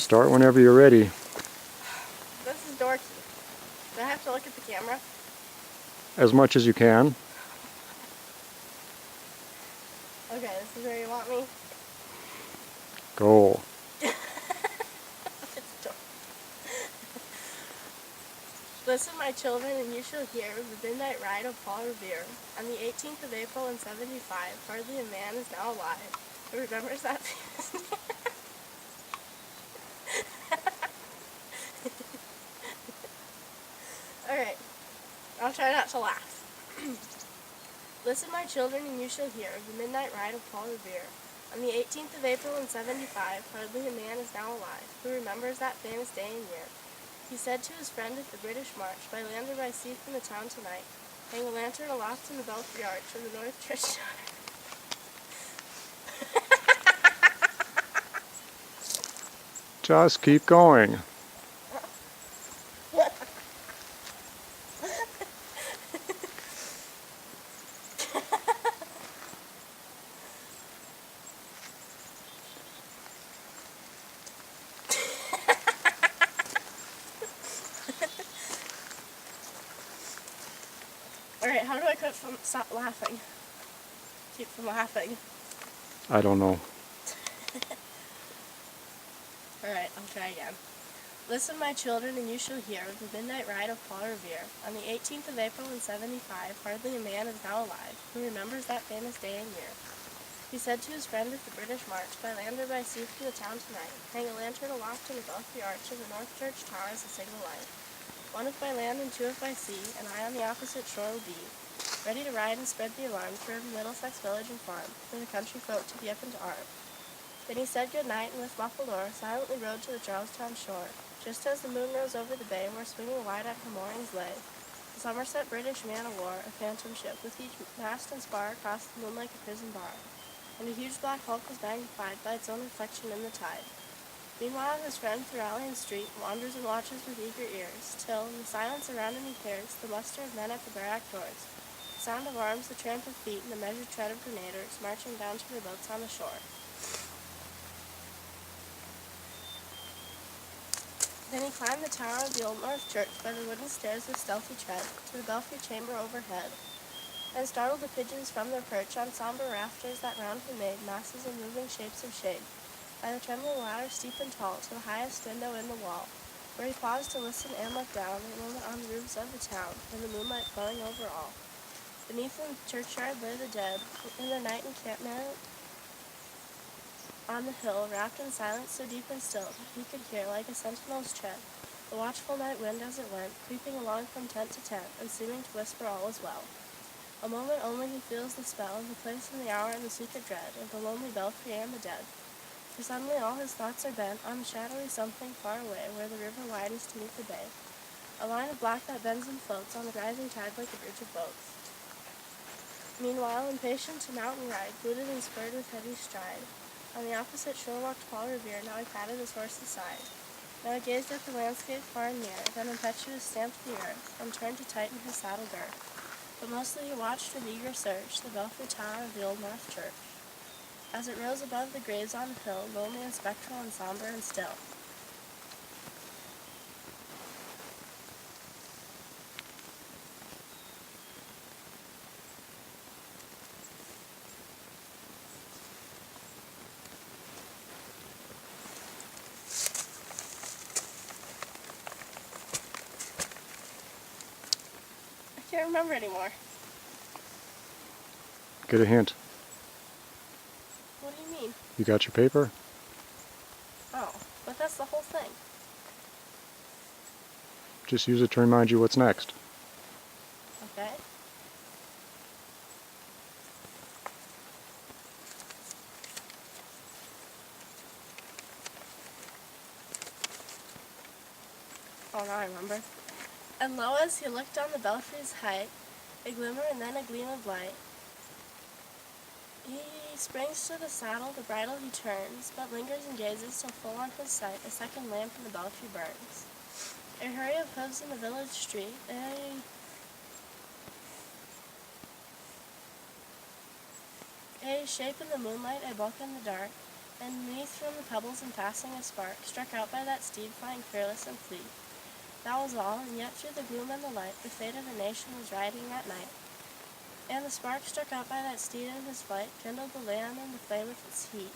Start whenever you're ready. This is dorky. Do I have to look at the camera? As much as you can. Okay, this is where you want me? Go. Listen, my children, and you shall hear the midnight ride of Paul Revere. On the 18th of April in 75, hardly a man is now alive who remembers that famous Alright, I'll try not to laugh. Listen, my children, and you shall hear the midnight ride of Paul Revere. On the 18th of April in 75, hardly a man is now alive who remembers that famous day and year. He said to his friend at the British March, by land or by sea from the town tonight, hang a lantern aloft in the belfry arch of the North Church tower. Just keep going. Alright, how do I stop laughing? Keep from laughing. I don't know. Alright, I'll try again. Listen, my children, and you shall hear the midnight ride of Paul Revere. On the 18th of April in 75, hardly a man is now alive who remembers that famous day and year. He said to his friend at the British March, by land or by sea from the town tonight, hang a lantern aloft in the belfry arch of the North Church tower as a signal light. One if by land and two if by sea, and I on the opposite shore will be, ready to ride and spread the alarm through every Middlesex village and farm, for the country folk to be up and to arm. Then he said good night, and with muffled oar silently rowed to the Charlestown shore. Just as the moon rose over the bay where swinging wide at her moorings lay, the Somerset British man-o'-war, a phantom ship, with each mast and spar across the moon like a prison bar, and a huge black hulk was magnified by its own reflection in the tide. Meanwhile his friend through alley and street wanders and watches with eager ears, till, in the silence around him he hears the muster of men at the barrack doors, the sound of arms, the tramp of feet, and the measured tread of grenadiers marching down to their boats on the shore. Then he climbed the tower of the Old North Church by the wooden stairs with stealthy tread to the belfry chamber overhead, and startled the pigeons from their perch on somber rafters that round him made masses of moving shapes of shade, by the trembling ladder steep and tall to the highest window in the wall, where he paused to listen and look down a moment on the roofs of the town, and the moonlight flowing over all. Beneath the churchyard lay the dead, in their night encampment on the hill, wrapped in silence so deep and still that he could hear, like a sentinel's tread, the watchful night wind as it went, creeping along from tent to tent, and seeming to whisper all is well. A moment only he feels the spell, the place and the hour and the secret dread, of the lonely belfry and the dead. For suddenly all his thoughts are bent on the shadowy something far away, where the river widens to meet the bay, a line of black that bends and floats on the rising tide like a bridge of boats. Meanwhile, impatient to mount and ride, booted and spurred with heavy stride, on the opposite shore walked Paul Revere. Now he patted his horse's side. Now he gazed at the landscape far and near, then impetuous stamped the earth, and turned to tighten his saddle girth. But mostly he watched with eager search the belfry tower of the Old North Church, as it rose above the graves on the hill, lonely and spectral and somber and still. I can't remember anymore. Get a hint. What do you mean? You got your paper? Oh, but that's the whole thing. Just use it to remind you what's next. Okay. Oh, now I remember. And lo, as he looked on the belfry's height, a glimmer and then a gleam of light, he springs to the saddle, the bridle he turns, but lingers and gazes till full on his sight a second lamp in the belfry burns. A hurry of hooves in the village street, a shape in the moonlight, a bulk in the dark, and beneath from the pebbles and passing a spark, struck out by that steed flying fearless and fleet. That was all, and yet through the gloom and the light, the fate of a nation was riding at night. And the spark struck out by that steed in his flight kindled the land and the flame with its heat.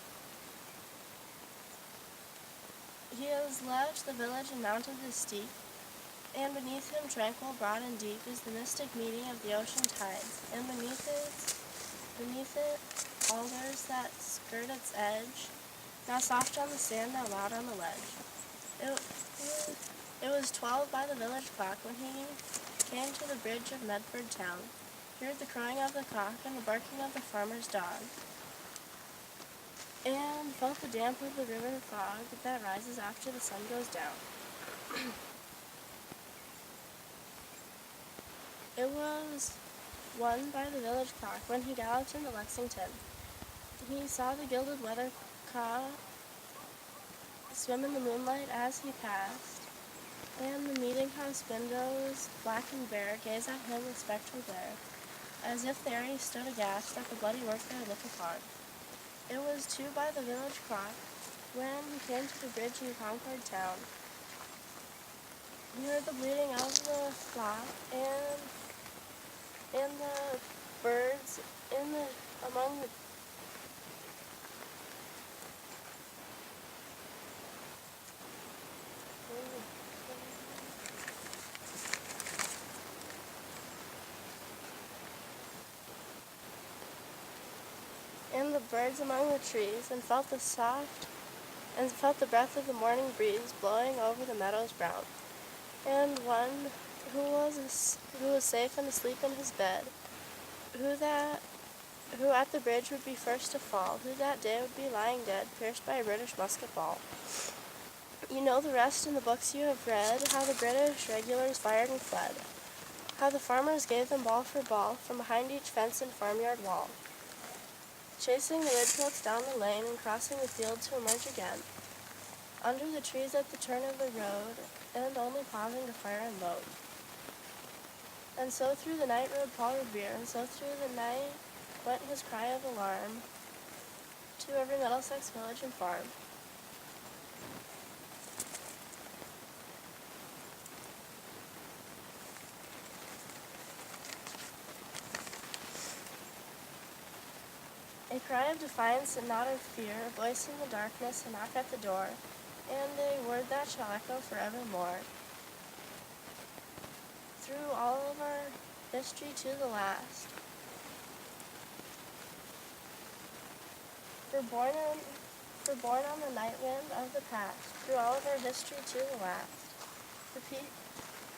He has left the village and mounted his steep, and beneath him, tranquil, broad, and deep, is the mystic meeting of the ocean tides, and beneath it, alders that skirt its edge, now soft on the sand, now loud on the ledge. It was 12 by the village clock when he came to the bridge of Medford town, heard the crowing of the cock and the barking of the farmer's dog, and felt the damp of the river fog that rises after the sun goes down. It was 1 by the village clock when he galloped into Lexington. He saw the gilded weathercock swim in the moonlight as he passed, and the meeting-house windows, black and bare, gaze at him with spectral glare, as if there he stood aghast at the bloody work they look upon. It was 2 by the village clock when he came to the bridge in Concord town. He heard the bleating of the flock and the birds among the trees, and felt the breath of the morning breeze blowing over the meadows brown. And one who was safe and asleep in his bed, who at the bridge would be first to fall, who that day would be lying dead, pierced by a British musket ball. You know the rest in the books you have read, how the British regulars fired and fled, how the farmers gave them ball for ball from behind each fence and farmyard wall, chasing the ridgefields down the lane and crossing the field to emerge again, under the trees at the turn of the road, and only pausing to fire and load. And so through the night rode Paul Revere, and so through the night went his cry of alarm to every Middlesex village and farm. A cry of defiance and not of fear, a voice in the darkness, a knock at the door, and a word that shall echo forevermore. Through all of our history to the last. For born on the night wind of the past, through all of our history to the last.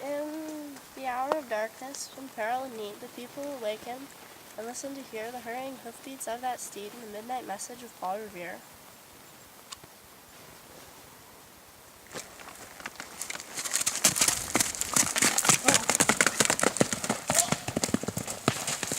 In the hour of darkness, when peril and need, the people awaken and listen to hear the hurrying hoofbeats of that steed and the midnight message of Paul Revere.